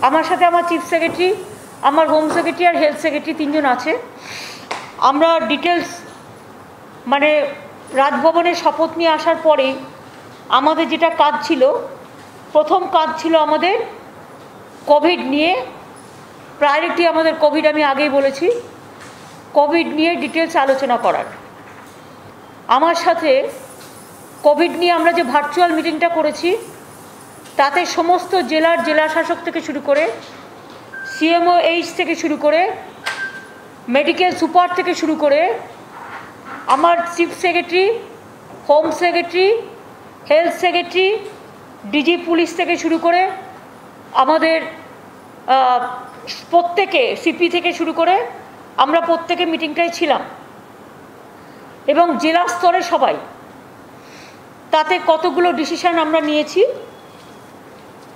আমার সাথে আমার চিফ সেক্রেটারি, আমার হোম সেক্রেটারি আর হেলথ সেক্রেটারি তিনজন আছে। আমরা ডিটেলস মানে রাজভবনের শপথ নিয়ে আসার পরে আমাদের যেটা কাজ ছিল, প্রথম কাজ ছিল আমাদের কোভিড নিয়ে প্রায়োরিটি, আমাদের কোভিড আমি আগেই বলেছি, কোভিড নিয়ে ডিটেলস আলোচনা করার। আমার সাথে কোভিড নিয়ে আমরা যে ভার্চুয়াল মিটিংটা করেছি তাতে সমস্ত জেলার জেলাশাসক থেকে শুরু করে CMOH থেকে শুরু করে মেডিকেল সুপার থেকে শুরু করে আমার chief secretary, home secretary, health secretary, DG police থেকে শুরু করে আমাদের প্রত্যেকে সিপি থেকে শুরু করে আমরা প্রত্যেকে মিটিংটায় ছিলাম এবং জেলা স্তরে সবাই। তাতে কতগুলো ডিসিশান আমরা নিয়েছি।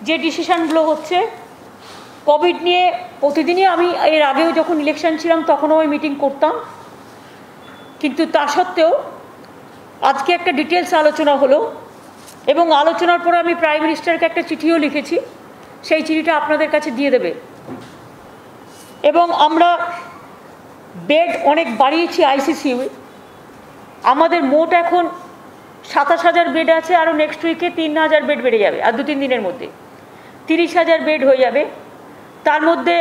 যে ডিসিশানগুলো হচ্ছে কোভিড নিয়ে প্রতিদিনই, আমি এর আগেও যখন ইলেকশন ছিলাম তখনও ওই মিটিং করতাম, কিন্তু তা সত্ত্বেও আজকে একটা ডিটেলস আলোচনা হলো এবং আলোচনার পরে আমি প্রাইম মিনিস্টারকে একটা চিঠিও লিখেছি, সেই চিঠিটা আপনাদের কাছে দিয়ে দেবে। এবং আমরা বেড অনেক বাড়িয়েছি ICCU। আমাদের মোট এখন 27,000 বেড আছে, আরও নেক্সট উইকে 3,000 বেড বেড়ে যাবে, আর 2-3 দিনের মধ্যে 30,000 বেড হয়ে যাবে। তার মধ্যে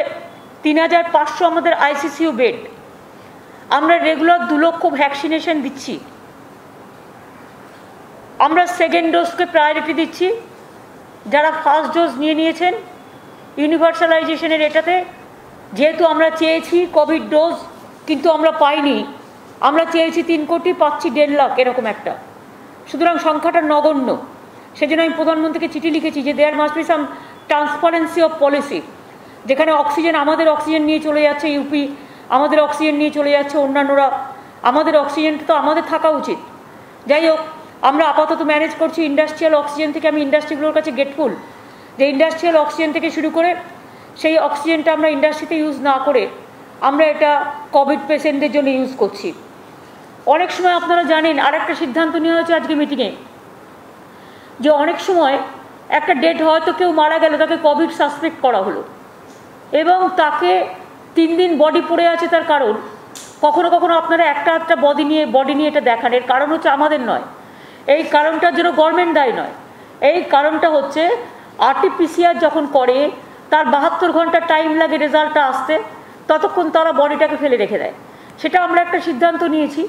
3,500 আমাদের ICCU বেড। আমরা রেগুলার 2 লক্ষ ভ্যাকসিনেশন দিচ্ছি। আমরা সেকেন্ড ডোজকে প্রায়োরিটি দিচ্ছি। যারা ফার্স্ট ডোজ নিয়েছেন ইউনিভার্সালাইজেশনের এটাতে, যেহেতু আমরা চেয়েছি কোভিড ডোজ কিন্তু আমরা পাইনি, আমরা চেয়েছি 3 কোটি, পাচ্ছি 1.5 লাখ এরকম একটা, সুতরাং সংখ্যাটা নগণ্য। সেজন্য আমি প্রধানমন্ত্রীকে চিঠি লিখেছি যে there must be some transparency of policy, যেখানে অক্সিজেন আমাদের অক্সিজেন নিয়ে চলে যাচ্ছে ইউপি, আমাদের অক্সিজেন নিয়ে চলে যাচ্ছে অন্যান্যরা, আমাদের অক্সিজেনটা তো আমাদের থাকা উচিত। যাই হোক, আমরা আপাতত ম্যানেজ করছি ইন্ডাস্ট্রিয়াল অক্সিজেন থেকে। আমি ইন্ডাস্ট্রিগুলোর কাছে গেটফুল যে ইন্ডাস্ট্রিয়াল অক্সিজেন থেকে শুরু করে সেই অক্সিজেনটা আমরা ইন্ডাস্ট্রিতে ইউজ না করে আমরা এটা কোভিড পেশেন্টদের জন্য ইউজ করছি। অনেক সময় আপনারা জানেন আরেকটা সিদ্ধান্ত নেওয়া হয়েছে আজকে মিটিংয়ে, যে অনেক সময় একটা ডেট হয়তো কেউ মারা গেল, তাকে কোভিড সাসপেক্ট করা হলো এবং তাকে 3 দিন বডি পড়ে আছে। তার কারণ কখনো কখনো আপনারা একটা বডি নিয়ে এটা দেখান, এর কারণ হচ্ছে আমাদের নয়, এই কারণটার জন্য গভর্নমেন্ট দায়ী নয়। এই কারণটা হচ্ছে RT-PCR যখন করে তার 72 ঘন্টা টাইম লাগে রেজাল্টটা আসতে, ততক্ষণ তারা বডিটাকে ফেলে রেখে দেয়। সেটা আমরা একটা সিদ্ধান্ত নিয়েছি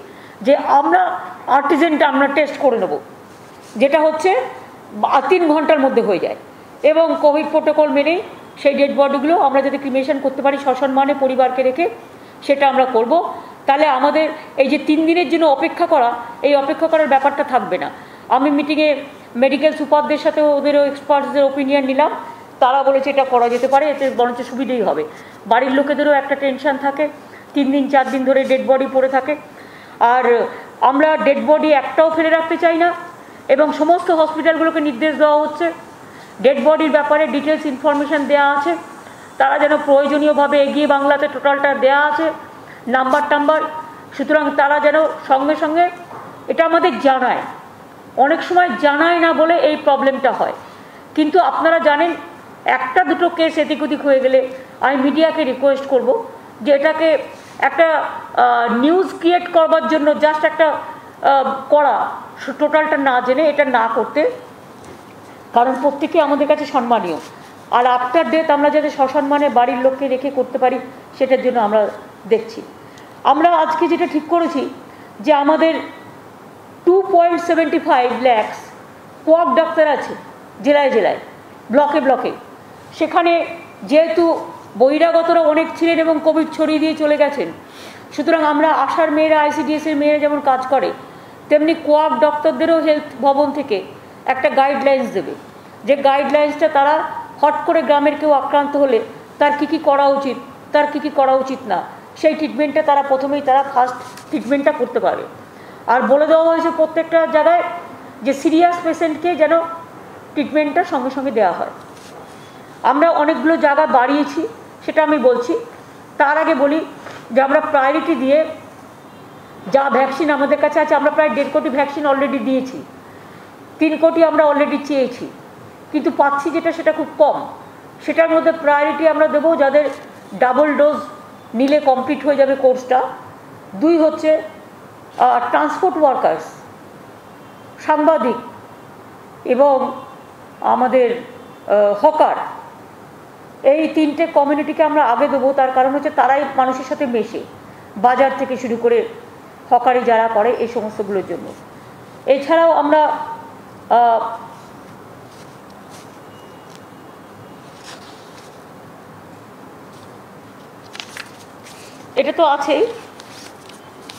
যে আমরা আর্টিজেনটা আমরা টেস্ট করে নেব, যেটা হচ্ছে 3 ঘন্টার মধ্যে হয়ে যায়, এবং কোভিড প্রোটোকল মেনেই সেই ডেড বডিগুলো আমরা যদি ক্রিমেশন করতে পারি সসম্মানে পরিবারকে রেখে, সেটা আমরা করব। তাহলে আমাদের এই যে 3 দিনের জন্য অপেক্ষা করা, এই অপেক্ষা করার ব্যাপারটা থাকবে না। আমি মিটিংয়ে মেডিকেল সুপারদের সাথে ওদেরও এক্সপার্টসদের ওপিনিয়ন নিলাম, তারা বলেছে এটা করা যেতে পারে, এতে বরঞ্চ সুবিধেই হবে। বাড়ির লোকেদেরও একটা টেনশন থাকে, 3 দিন 4 দিন ধরে ডেড বডি পড়ে থাকে। আর আমরা ডেড বডি একটাও ফেলে রাখতে চাই না, এবং সমস্ত হসপিটালগুলোকে নির্দেশ দেওয়া হচ্ছে ডেড বডির ব্যাপারে ডিটেলস ইনফরমেশান দেওয়া আছে, তারা যেন প্রয়োজনীয়ভাবে এগিয়ে বাংলাতে টোটালটা দেওয়া আছে নাম্বার। সুতরাং তারা যেন সঙ্গে সঙ্গে এটা আমাদের জানায়। অনেক সময় জানায় না বলে এই প্রবলেমটা হয়। কিন্তু আপনারা জানেন 1-2 কেস এদিক ওদিক হয়ে গেলে আমি মিডিয়াকে রিকোয়েস্ট করব যে এটাকে একটা নিউজ ক্রিয়েট করবার জন্য জাস্ট একটা করা, টোটালটা না জেনে এটা না করতে, কারণ প্রত্যেকে আমাদের কাছে সম্মানীয়। আর আফটার ডেথ আমরা যাতে সসম্মানে বাড়ির লোককে রেখে করতে পারি সেটার জন্য আমরা দেখছি। আমরা আজকে যেটা ঠিক করেছি যে আমাদের 2.75 লাখ কোয়াক ডাক্তার আছে জেলায় জেলায়, ব্লকে। সেখানে যেহেতু বহিরাগতরা অনেক ছিলেন এবং কোভিড ছড়িয়ে দিয়ে চলে গেছেন, সুতরাং আমরা আশার মেয়েরা, ICDS-এর মেয়েরা যেমন কাজ করে, তেমনি কোয়াক ডক্টরদেরও হেলথ ভবন থেকে একটা গাইডলাইন্স দেবে, যে গাইডলাইন্সটা তারা হট করে গ্রামের কেউ আক্রান্ত হলে তার কী করা উচিত, তার কী করা উচিত না, সেই ট্রিটমেন্টটা তারা প্রথমেই ফার্স্ট ট্রিটমেন্টটা করতে পারে। আর বলে দেওয়া হয়েছে প্রত্যেকটা জায়গায় যে সিরিয়াস পেশেন্টকে যেন ট্রিটমেন্টটা সঙ্গে সঙ্গে দেওয়া হয়। আমরা অনেকগুলো জায়গা বাড়িয়েছি, সেটা আমি বলছি। তার আগে বলি যে আমরা প্রায়োরিটি দিয়ে যা ভ্যাকসিন আমাদের কাছে আছে, আমরা প্রায় 1.5 কোটি ভ্যাকসিন অলরেডি দিয়েছি, 3 কোটি আমরা অলরেডি চেয়েছি, কিন্তু পাচ্ছি যেটা সেটা খুব কম। সেটার মধ্যে প্রায়োরিটি আমরা দেবো যাদের ডাবল ডোজ নিলে কমপ্লিট হয়ে যাবে কোর্সটা। 2 হচ্ছে ট্রান্সপোর্ট ওয়ার্কার্স, সাংবাদিক এবং আমাদের হকার, এই 3টে কমিউনিটিকে আমরা আগে দেবো। তার কারণ হচ্ছে তারাই মানুষের সাথে মেশে, বাজার থেকে শুরু করে হকারি যারা করে এই সমস্তগুলোর জন্য। এছাড়াও আমরা এটা তো আছেই,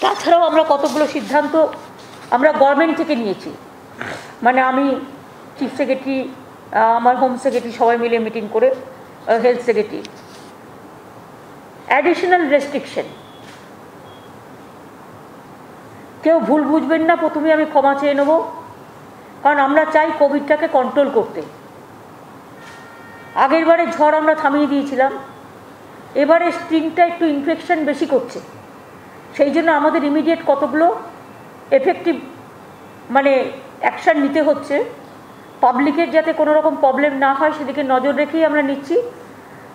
তাছাড়াও আমরা কতগুলো সিদ্ধান্ত আমরা গভর্নমেন্ট থেকে নিয়েছি। মানে আমি চিফ সেক্রেটারি, আমার হোম সেক্রেটারি সবাই মিলে মিটিং করে, হেলথ সেক্রেটারি, অ্যাডিশনাল রেস্ট্রিকশন। কেউ ভুল বুঝবেন না, প্রথমে আমি ক্ষমা চেয়ে নেব, কারণ আমরা চাই কোভিডটাকে কন্ট্রোল করতে। আগের বারে ঝড় আমরা থামিয়ে দিয়েছিলাম, এবারে স্ট্রিংটা একটু ইনফেকশন বেশি করছে, সেই জন্য আমাদের ইমিডিয়েট কতগুলো এফেক্টিভ মানে অ্যাকশান নিতে হচ্ছে। পাবলিকের যাতে কোনো রকম প্রবলেম না হয় সেদিকে নজর রেখেই আমরা নিচ্ছি।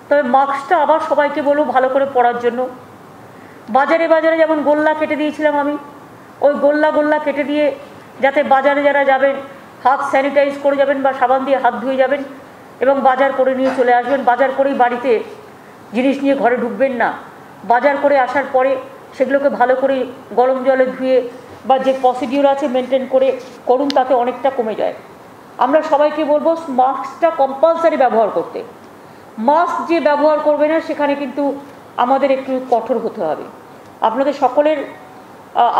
তবে মাস্কটা আবার সবাইকে বলবো ভালো করে পরার জন্য। বাজারে বাজারে যেমন গোল্লা কেটে দিয়েছিলাম আমি, ওই গোল্লা কেটে দিয়ে যাতে বাজারে যারা যাবেন হাত স্যানিটাইজ করে যাবেন বা সাবান দিয়ে হাত ধুয়ে যাবেন এবং বাজার করে নিয়ে চলে আসবেন। বাজার করেই বাড়িতে জিনিস নিয়ে ঘরে ঢুকবেন না, বাজার করে আসার পরে সেগুলোকে ভালো করে গরম জলে ধুয়ে বা যে প্রসিডিওর আছে মেনটেন করে করুন, তাতে অনেকটা কমে যায়। আমরা সবাইকে বলবো মাস্কটা কম্পালসারি ব্যবহার করতে। মাস্ক যে ব্যবহার করবে না সেখানে কিন্তু আমাদের একটু কঠোর হতে হবে। আপনাদের সকলের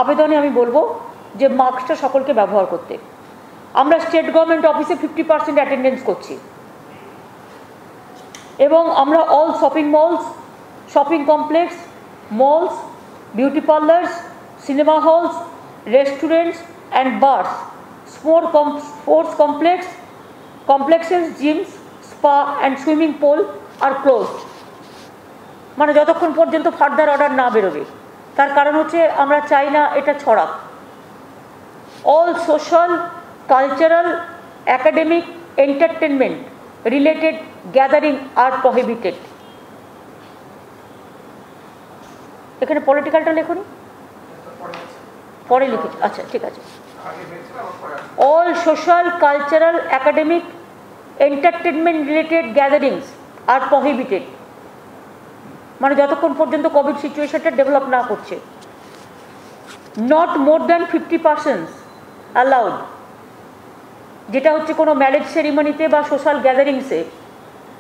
আবেদনে আমি বলবো যে মাস্কটা সকলকে ব্যবহার করতে। আমরা স্টেট গভর্নমেন্ট অফিসে 50% অ্যাটেন্ডেন্স করছি এবং আমরা all shopping malls, shopping complex, malls, beauty parlours, cinema halls, restaurants and bars, sports complexes, gyms, spa and swimming pool are closed। মানে যতক্ষণ পর্যন্ত ফার্দার অর্ডার না বেরোবে। তার কারণ হচ্ছে আমরা চাই না এটা ছড়াক। All social, cultural, academic, entertainment related gathering are prohibited. এখানে পলিটিক্যালটা লেখুন, পরে লিখেছি, আচ্ছা ঠিক আছে। All social, cultural, academic, entertainment related gatherings are prohibited. মানে যতক্ষণ পর্যন্ত কোভিড সিচুয়েশনটা ডেভেলপ না করছে। নট মোর দ্যান 50% অ্যালাউড, যেটা হচ্ছে কোনো ম্যারেজ সেরিমনিতে বা সোশ্যাল গ্যাদারিংসে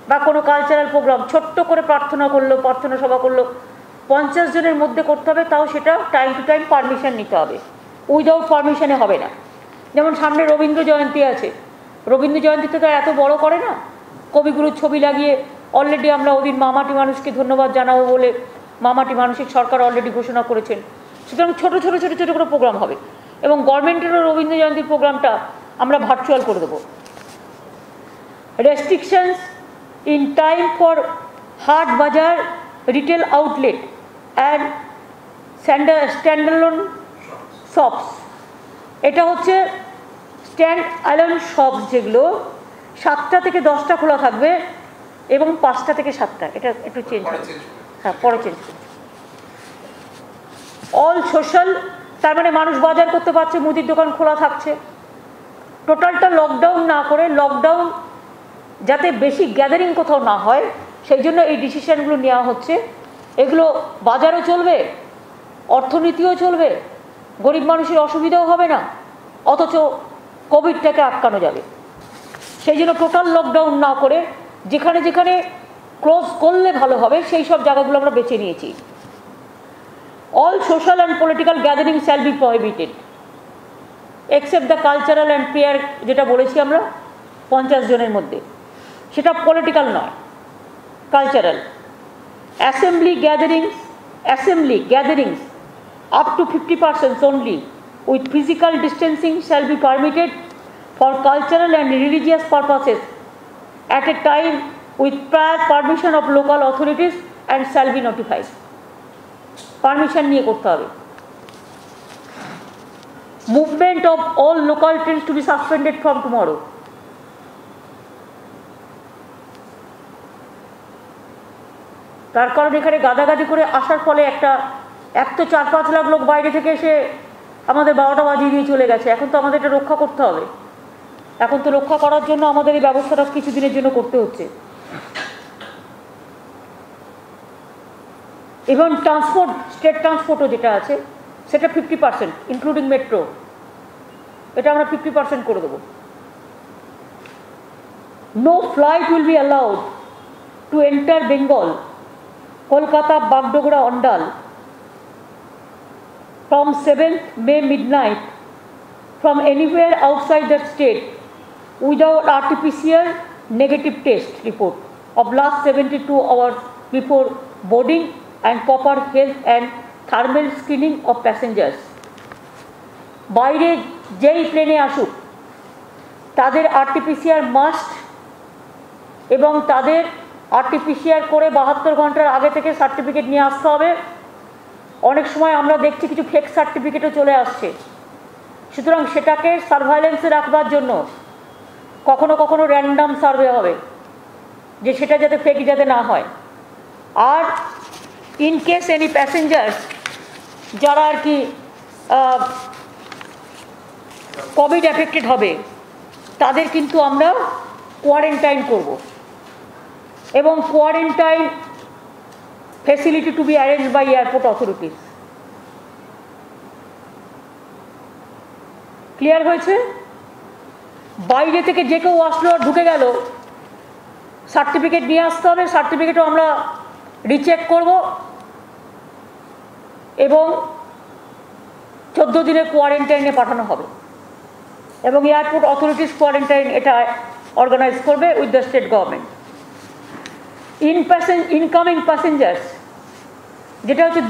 বা কোনো কালচারাল প্রোগ্রাম, ছোট্ট করে প্রার্থনা করলো, প্রার্থনা সভা করলো, 50 জনের মধ্যে করতে হবে, তাও সেটা টাইম টু টাইম পারমিশন নিতে হবে, উইদাউট পারমিশনে হবে না। যেমন সামনে রবীন্দ্র জয়ন্তী আছে, রবীন্দ্র জয়ন্তীতে তো এত বড় করে না, কবিগুরুর ছবি লাগিয়ে অলরেডি আমরা ওদিন মামাটি মানুষকে ধন্যবাদ জানাবো বলে মামাটি মানসিক সরকার অলরেডি ঘোষণা করেছেন। সুতরাং ছোটো ছোটো ছোটো ছোটো করে প্রোগ্রাম হবে এবং গভর্নমেন্টেরও রবীন্দ্র জয়ন্তীর প্রোগ্রামটা আমরা ভার্চুয়াল করে দেবো। রেস্ট্রিকশনস ইন টাইম ফর হাট বাজার, retail outlet and standalone shops. এটা হচ্ছে স্ট্যান্ড অ্যালোন শপস, যেগুলো 7টা থেকে 10টা খোলা থাকবে এবং 5টা থেকে 7টা। এটা একটু চেঞ্জ হবে, হ্যাঁ পরে চেঞ্জ করবে। অল সোশ্যাল, তার মানে মানুষ বাজার করতে পারছে, মুদির দোকান খোলা থাকছে। টোটালটা লকডাউন না করে, লকডাউন যাতে বেশি গ্যাদারিং কোথাও না হয় সেই জন্য এই ডিসিশনগুলো নেওয়া হচ্ছে। এগুলো বাজারও চলবে, অর্থনীতিও চলবে, গরিব মানুষের অসুবিধাও হবে না, অথচ কোভিডটাকে আটকানো যাবে। সেই জন্য টোটাল লকডাউন না করে যেখানে যেখানে ক্লোজ করলে ভালো হবে সেই সব জায়গাগুলো আমরা বেছে নিয়েছি। All social and political gathering shall be prohibited except the cultural and prayer, যেটা বলেছি আমরা 50 জনের মধ্যে, সেটা পলিটিক্যাল নয়, cultural. Assembly gatherings up to 50% only with physical distancing shall be permitted for cultural and religious purposes at a time with prior permission of local authorities and shall be notified। Permission নিয়ে করতে হবে। Movement of all local trains to be suspended from tomorrow। তার কারণ এখানে গাদাগাদি করে আসার ফলে এক তো 4-5 লাখ লোক বাইরে থেকে এসে আমাদের 12টা বাজিয়ে দিয়ে চলে গেছে। এখন তো আমাদের এটা রক্ষা করতে হবে। এখন তো রক্ষা করার জন্য আমাদের এই ব্যবস্থাটা কিছুদিনের জন্য করতে হচ্ছে। এবং ট্রান্সপোর্ট, স্টেট ট্রান্সপোর্টও যেটা আছে সেটা 50%, ইনক্লুডিং মেট্রো, এটা আমরা 50% করে দেবো। No flight will be allowed to enter Bengal, Kolkata, Bagdogra, Andal from 7th May midnight from anywhere outside the state without RT-PCR negative test report of last 72 hours before boarding and proper health and thermal screening of passengers. বাইরে যেই প্লেনে আসুক তাদের RT-PCR must এবং তাদের RT-PCR করে 72 ঘন্টার আগে থেকে সার্টিফিকেট নিয়ে আসতে হবে। অনেক সময় আমরা দেখছি কিছু ফেক সার্টিফিকেটও চলে আসছে, সুতরাং সেটাকে সার্ভাইলেন্সে রাখবার জন্য কখনো কখনো র্যান্ডাম সার্ভে হবে, যে সেটা যাতে ফেক যাতে না হয়। আর ইন কেস এনি প্যাসেঞ্জার্স যারা আর কি কোভিড এফেক্টেড হবে তাদের কিন্তু আমরা কোয়ারেন্টাইন করব এবং quarantine facility to be arranged by airport authorities. Clear হয়েছে? বাইরে থেকে যে কেউ আসলো ঢুকে গেল, সার্টিফিকেট নিয়ে আসতে হবে, সার্টিফিকেটও আমরা রিচেক করব এবং 14 দিনের কোয়ারেন্টাইনে পাঠানো হবে এবং এয়ারপোর্ট অথরিটিস কোয়ারেন্টাইন এটা অর্গানাইজ করবে with the state government. Incoming passengers যেটা হচ্ছে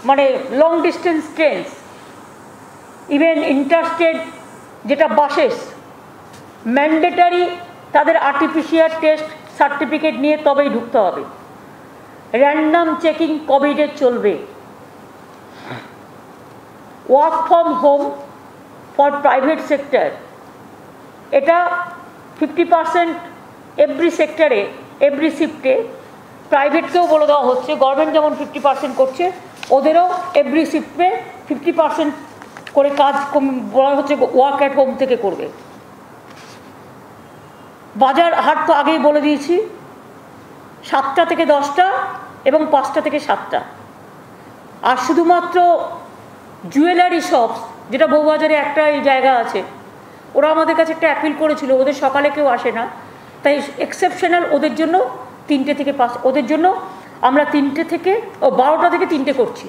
মানে long distance trains, even interstate যেটা বাসেস, ম্যান্ডেটারি তাদের RT-PCR টেস্ট সার্টিফিকেট নিয়ে তবেই ঢুকতে হবে। র্যান্ডাম চেকিং কোভিডের চলবে। Work from home for private sector, এটা 50% এভরি সেক্টরে, এভরি শিফটে। প্রাইভেটকেও বলে দেওয়া হচ্ছে, গভর্নমেন্ট যেমন 50% করছে ওদেরও এভরি শিফটে 50% করে কাজ বলা হচ্ছে ওয়ার্ক অ্যাট হোম থেকে করবে। বাজার হাট তো আগেই বলে দিয়েছি 7টা থেকে 10টা এবং 5টা থেকে 7টা। আর শুধুমাত্র জুয়েলারি শপস, যেটা বউবাজারে একটা এই জায়গা আছে, ওরা আমাদের কাছে একটা অ্যাপিল করেছিল, ওদের সকালে কেউ আসে না, তাই এক্সেপশনাল ওদের জন্য 3টে থেকে 5, ওদের জন্য আমরা 3টে থেকে 12টা থেকে 3টে করছি।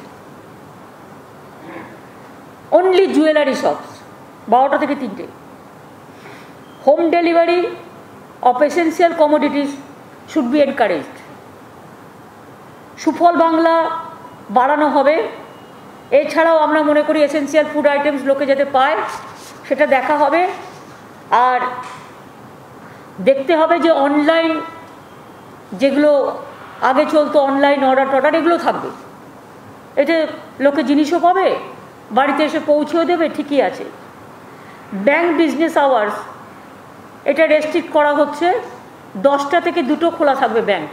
অনলি জুয়েলারি শপস 12টা থেকে 3টে। Home delivery of essential commodities should be encouraged. সুফল বাংলা বাড়ানো হবে। এছাড়াও আমরা মনে করি এসেন্সিয়াল ফুড আইটেমস লোকে যাতে পায় সেটা দেখা হবে। আর দেখতে হবে যে অনলাইন যেগুলো আগে চলতো, অনলাইন অর্ডার এগুলো থাকবে, এতে লোকে জিনিসও পাবে, বাড়িতে এসে পৌঁছেও দেবে, ঠিকই আছে। ব্যাংক বিজনেস আওয়ার্স এটা রেস্ট্রিক্ট করা হচ্ছে, 10টা থেকে 2টো খোলা থাকবে ব্যাংক,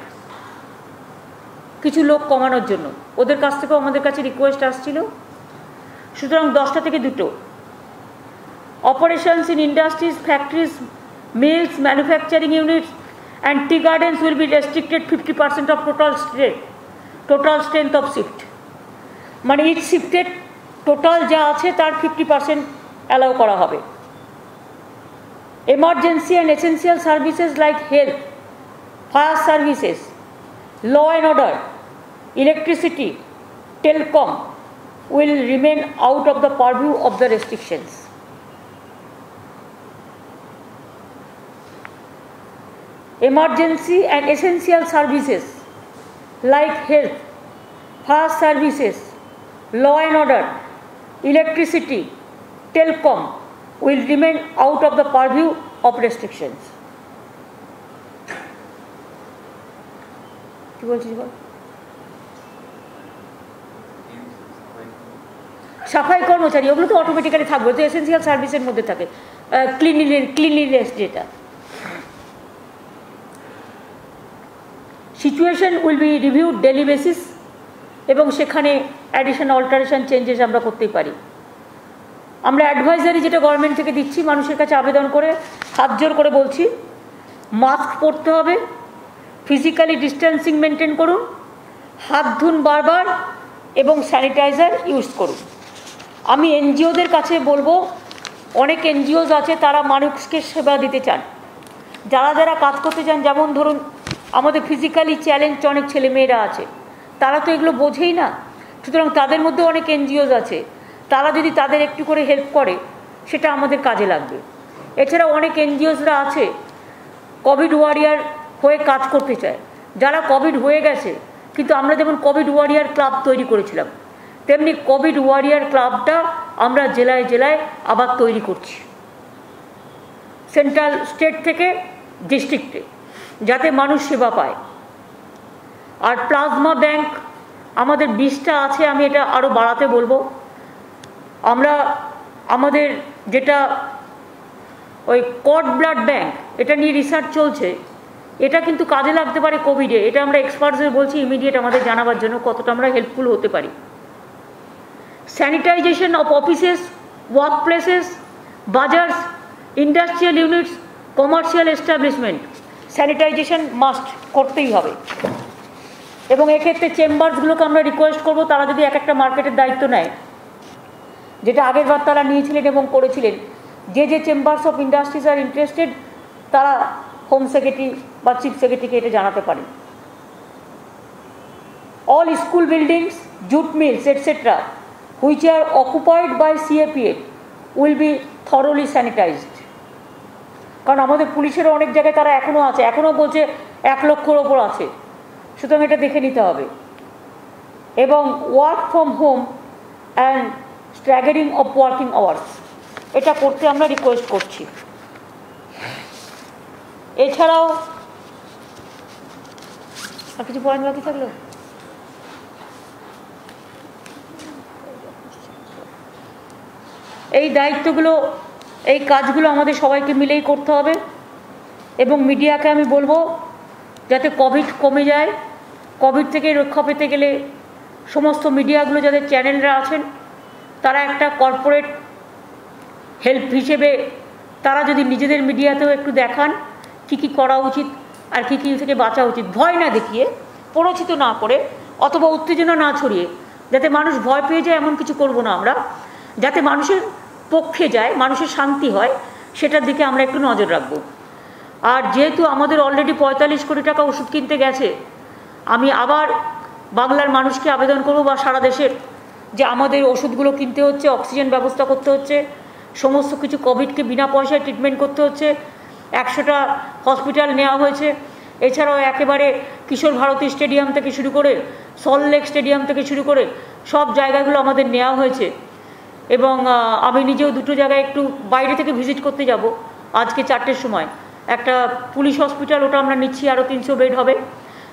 কিছু লোক কমানোর জন্য। ওদের কাছ থেকেও আমাদের কাছে রিকোয়েস্ট আসছিল, সুতরাং 10টা থেকে 2টো। Operations in industries, factories, mills, manufacturing units and tea gardens will be restricted 50% of total strength of shift. মানে each শিফটের টোটাল যা আছে তার 50% অ্যালাউ করা হবে। Emergency and essential services like health, fire services, law and order, electricity, telecom will remain out of the purview of the restrictions. Emergency and essential services like health, fire services, law and order, electricity, telecom will remain out of the purview of restrictions. কি বলছিস বল? সাফাই কর্মচারী ওগুলো তো automatically থাকবে, তো essential সার্ভিসের মধ্যে থাকে। ক্লিনলিনেস যেটা, situation will be reviewed daily basis এবং সেখানে অ্যাডিশন অল্টারেশন চেঞ্জেস আমরা করতেই পারি। আমরা অ্যাডভাইজারি যেটা গভর্নমেন্ট থেকে দিচ্ছি, মানুষের কাছে আবেদন করে হাত জোর করে বলছি, মাস্ক পরতে হবে, ফিজিক্যালি ডিস্টেন্সিং মেনটেন করুন, হাত ধুন বারবার এবং স্যানিটাইজার ইউজ করুন। আমি এনজিওদের কাছে বলবো, অনেক এনজিওস আছে তারা মানুষকে সেবা দিতে চান, যারা যারা কাজ করতে চান, যেমন ধরুন আমাদের ফিজিক্যালি চ্যালেঞ্জ অনেক ছেলেমেয়েরা আছে, তারা তো এগুলো বোঝেই না, সুতরাং তাদের মধ্যে অনেক এনজিওস আছে, তারা যদি তাদের একটু করে হেল্প করে সেটা আমাদের কাজে লাগবে। এছাড়াও অনেক এনজিওসরা আছে কোভিড ওয়ারিয়ার হয়ে কাজ করতে চায়, যারা কোভিড হয়ে গেছে, কিন্তু আমরা যেমন কোভিড ওয়ারিয়ার ক্লাব তৈরি করেছিলাম, তেমনি কোভিড ওয়ারিয়ার ক্লাবটা আমরা জেলায় জেলায় আবার তৈরি করছি, সেন্ট্রাল স্টেট থেকে ডিস্ট্রিক্টে, যাতে মানুষ সেবা পায়। আর প্লাজমা ব্যাংক আমাদের 20টা আছে, আমি এটা আরও বাড়াতে বলবো। আমরা আমাদের যেটা ওই কর্ড ব্লাড ব্যাংক, এটা নিয়ে রিসার্চ চলছে, এটা কিন্তু কাজে লাগতে পারে কোভিডে। এটা আমরা এক্সপার্টসদের বলছি ইমিডিয়েট আমাদের জানাবার জন্য কতটা আমরা হেল্পফুল হতে পারি। Sanitisation of offices, work places, বাজার্স, industrial units, commercial establishment, sanitisation must করতেই হবে। এবং এক্ষেত্রে চেম্বারসগুলোকে আমরা রিকোয়েস্ট করবো, তারা যদি এক একটা মার্কেটের দায়িত্ব নেয়, যেটা আগের বার তারা নিয়েছিলেন এবং করেছিলেন, যে যে chambers of industries are interested তারা হোম সেক্রেটারি বা চিফ সেক্রেটারিকে এটা জানাতে পারেন। All school buildings, jute mills etcetera which are occupied by CAPF will be thoroughly sanitised. কারণ আমাদের পুলিশেরও অনেক জায়গায় তারা এখনও আছে, এখনও বলছে 1 লক্ষর ওপর আছে, সুতরাং এটা দেখে নিতে হবে। এবং work from home and staggering of working hours, এটা করতে আমরা রিকোয়েস্ট করছি। এছাড়াও আর কিছু পয়েন্ট বাকি থাকলো? এই দায়িত্বগুলো, এই কাজগুলো আমাদের সবাইকে মিলেই করতে হবে। এবং মিডিয়াকে আমি বলবো, যাতে কোভিড কমে যায়, কোভিড থেকে রক্ষা পেতে গেলে সমস্ত মিডিয়াগুলো, যাদের চ্যানেলরা আছেন, তারা একটা কর্পোরেট হেল্প হিসেবে তারা যদি নিজেদের মিডিয়াতেও একটু দেখান কী কী করা উচিত আর কী কী থেকে বাঁচা উচিত, ভয় না দেখিয়ে, প্ররোচিত না করে অথবা উত্তেজনা না ছড়িয়ে, যাতে মানুষ ভয় পেয়ে যায় এমন কিছু করব না আমরা, যাতে মানুষের পক্ষে যায়, মানুষের শান্তি হয়, সেটার দিকে আমরা একটু নজর রাখবো। আর যেহেতু আমাদের অলরেডি 45 কোটি টাকা ওষুধ কিনতে গেছে, আমি আবার বাংলার মানুষকে আবেদন করব বা সারা দেশের, যে আমাদের ওষুধগুলো কিনতে হচ্ছে, অক্সিজেন ব্যবস্থা করতে হচ্ছে, সমস্ত কিছু কোভিডকে বিনা পয়সায় ট্রিটমেন্ট করতে হচ্ছে। 100টা হসপিটাল নেওয়া হয়েছে, এছাড়াও একেবারে কিশোর ভারতী স্টেডিয়াম থেকে শুরু করে সল্টলেক স্টেডিয়াম থেকে শুরু করে সব জায়গাগুলো আমাদের নেওয়া হয়েছে। এবং আমি নিজেও 2টো জায়গায় একটু বাইরে থেকে ভিজিট করতে যাব আজকে 4টের সময়। একটা পুলিশ হসপিটাল, ওটা আমরা নিচ্ছি, আরও 300 বেড হবে।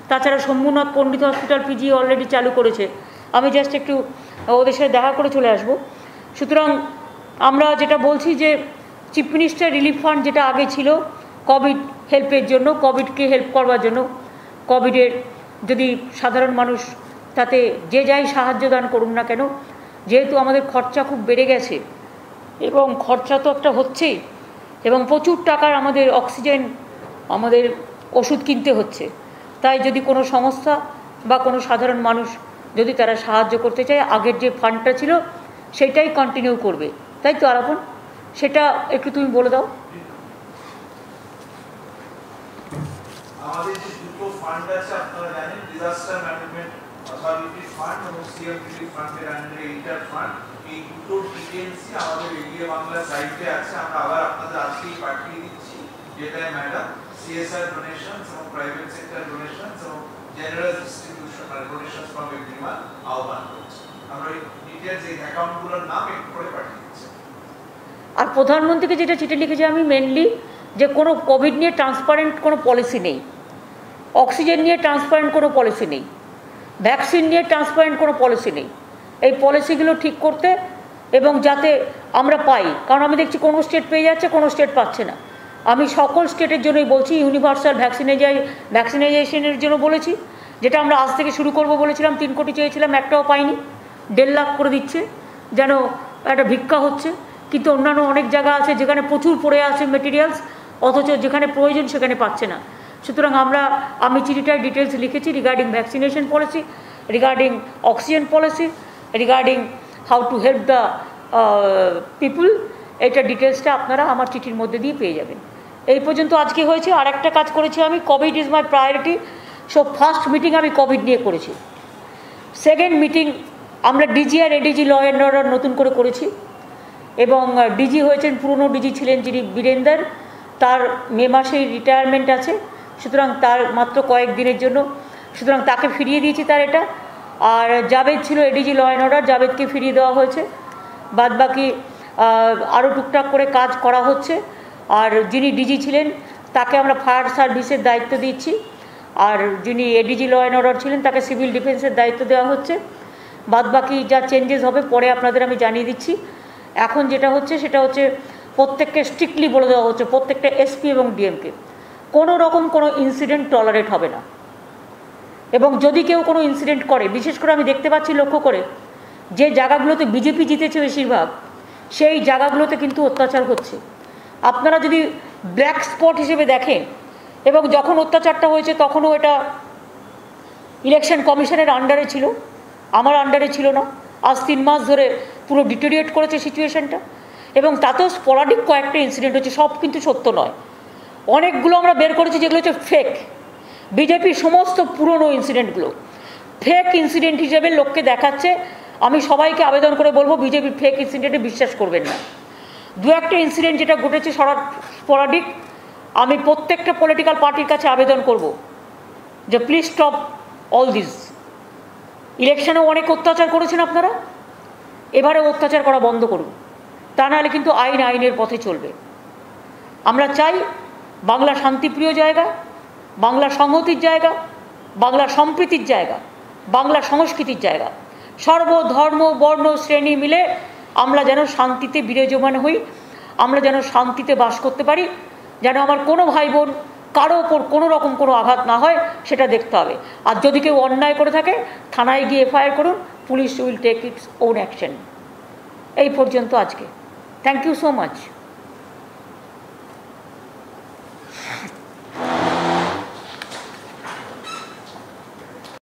তাছাড়া শম্ভুনাথ পণ্ডিত হসপিটাল পিজি অলরেডি চালু করেছে, আমি জাস্ট একটু ওদের সাথে দেখা করে চলে আসব। সুতরাং আমরা যেটা বলছি যে চিফ মিনিস্টার রিলিফ ফান্ড যেটা আগে ছিল কোভিড হেল্পের জন্য, কোভিডকে হেল্প করবার জন্য, কোভিডের যদি সাধারণ মানুষ তাতে যে যাই সাহায্য দান করুন না কেন, যেহেতু আমাদের খরচা খুব বেড়ে গেছে এবং খরচা তো একটা হচ্ছেই, এবং প্রচুর টাকার আমাদের অক্সিজেন, আমাদের ওষুধ কিনতে হচ্ছে, তাই যদি কোনো সংস্থা বা কোনো সাধারণ মানুষ যদি তারা সাহায্য করতে চায়, আগের যে ফান্ডটা ছিল সেটাই কন্টিনিউ করবে, তাই তো আলাপন? সেটা একটু তুমি বলে দাও। আমাদের যে দুটো ফান্ড আছে আপনারা জানেন, ডিজাস্টার ম্যানেজমেন্ট অথরিটি ফান্ড এবং সিএম রিলিফ ফান্ডের আন্ডারে ইন্টার ফান্ড, এই দুটো ডিটেইলসই আমাদের এগিয়ে বাংলা সাইটে আছে। আমরা আবার আপনাদের আজকেই পাঠিয়ে দিচ্ছি, যেটায় ম্যাডাম সিএসআর ডোনেশনস এবং প্রাইভেট সেক্টর ডোনেশনস এবং জেনারেল ডিস্ট্রিবিউশন আর ডোনেশনস ফ্রম এভরিওয়ান আহ্বান করছি। আমরা এই ডিটেইলস, এই অ্যাকাউন্টগুলোর নাম একটু করে পাঠিয়ে দিচ্ছি। আর প্রধানমন্ত্রীকে যেটা চিঠি লিখেছি আমি মেনলি, যে কোনো কোভিড নিয়ে ট্রান্সপারেন্ট কোনো পলিসি নেই, অক্সিজেন নিয়ে ট্রান্সপারেন্ট কোনো পলিসি নেই, ভ্যাকসিন নিয়ে ট্রান্সপারেন্ট কোনো পলিসি নেই। এই পলিসিগুলো ঠিক করতে এবং যাতে আমরা পাই, কারণ আমি দেখছি কোনো স্টেট পেয়ে যাচ্ছে, কোনো স্টেট পাচ্ছে না। আমি সকল স্টেটের জন্যই বলছি, ইউনিভার্সাল ভ্যাকসিনাইজেশনের জন্য বলেছি, যেটা আমরা আজ থেকে শুরু করব বলেছিলাম। 3 কোটি চেয়েছিলাম, একটাও পাইনি, 1.5 লাখ করে দিচ্ছে, যেন একটা ভিক্ষা হচ্ছে। কিন্তু অন্যান্য অনেক জায়গা আছে যেখানে প্রচুর পড়ে আছে মেটেরিয়ালস, অথচ যেখানে প্রয়োজন সেখানে পাচ্ছে না। সুতরাং আমি চিঠিটায় ডিটেলস লিখেছি regarding vaccination policy, regarding oxygen policy, regarding how to help the people. এইটা ডিটেলসটা আপনারা আমার চিঠির মধ্যে দিয়ে পেয়ে যাবেন। এই পর্যন্ত আজকে হয়েছে। আর একটা কাজ করেছি আমি, Covid is my priority. So first meeting আমি কোভিড নিয়ে করেছি। সেকেন্ড মিটিং আমরা ডিজি আর এডিজি ল অ্যান্ড অর্ডার নতুন করে করেছি, এবং ডিজি হয়েছেন, পুরনো ডিজি ছিলেন যিনি বীরেন্দর, তার মে মাসেই রিটায়ারমেন্ট আছে, সুতরাং তার মাত্র কয়েকদিনের জন্য, সুতরাং তাকে ফিরিয়ে দিয়েছি তার এটা। আর জাভেদ ছিল এডিজি ল অ্যান্ড অর্ডার, জাভেদকে ফিরিয়ে দেওয়া হয়েছে। বাদবাকি আরও টুকটাক করে কাজ করা হচ্ছে। আর যিনি ডিজি ছিলেন তাকে আমরা ফায়ার সার্ভিসের দায়িত্ব দিচ্ছি, আর যিনি এডিজি ল অ্যান্ড অর্ডার ছিলেন তাকে সিভিল ডিফেন্সের দায়িত্ব দেওয়া হচ্ছে। বাদবাকি যা চেঞ্জেস হবে পরে আপনাদের আমি জানিয়ে দিচ্ছি। এখন যেটা হচ্ছে সেটা হচ্ছে প্রত্যেককে স্ট্রিক্টলি বলে দেওয়া হচ্ছে, প্রত্যেকটা এসপি এবং ডিএমকে কোনো রকম কোনো ইনসিডেন্ট টলারেট হবে না। এবং যদি কেউ কোনো ইনসিডেন্ট করে, বিশেষ করে আমি দেখতে পাচ্ছি লক্ষ্য করে, যে জায়গাগুলোতে বিজেপি জিতেছে বেশিরভাগ, সেই জায়গাগুলোতে কিন্তু অত্যাচার হচ্ছে। আপনারা যদি ব্ল্যাক স্পট হিসেবে দেখেন, এবং যখন অত্যাচারটা হয়েছে তখনও এটা ইলেকশন কমিশনের আন্ডারে ছিল, আমার আন্ডারে ছিল না। আজ 3 মাস ধরে পুরো ডিটেরিয়েট করেছে সিচুয়েশনটা, এবং তাতেও স্পরাডিক কয়েকটা ইনসিডেন্ট হচ্ছে, সব কিন্তু সত্য নয়। অনেকগুলো আমরা বের করেছি যেগুলো হচ্ছে ফেক। বিজেপির সমস্ত পুরনো ইনসিডেন্টগুলো ফেক ইনসিডেন্ট হিসেবে লোককে দেখাচ্ছে। আমি সবাইকে আবেদন করে বলবো বিজেপির ফেক ইনসিডেন্টে বিশ্বাস করবেন না। 2-1টা ইনসিডেন্ট যেটা ঘটেছে স্পরাডিক, আমি প্রত্যেকটা পলিটিক্যাল পার্টির কাছে আবেদন করব যে প্লিজ স্টপ অল দিস। ইলেকশনেও অনেক অত্যাচার করেছেন আপনারা, এবারে অত্যাচার করা বন্ধ করুন, তা নাহলে কিন্তু আইনের পথে চলবে। আমরা চাই বাংলা শান্তিপ্রিয় জায়গা, বাংলা সংহতির জায়গা, বাংলা সম্প্রীতির জায়গা, বাংলা সংস্কৃতির জায়গা। সর্বধর্ম বর্ণ শ্রেণী মিলে আমরা যেন শান্তিতে বিরাজমান হই, আমরা যেন শান্তিতে বাস করতে পারি, যেন আমার কোনো ভাই বোন কারো ওপর কোনো রকম কোনো আঘাত না হয়, সেটা দেখতে হবে। আর যদি কেউ অন্যায় করে থাকে থানায় গিয়ে এফআইআর করুন, police will take its own action. এই পর্যন্ত আজকে। Thank you so much.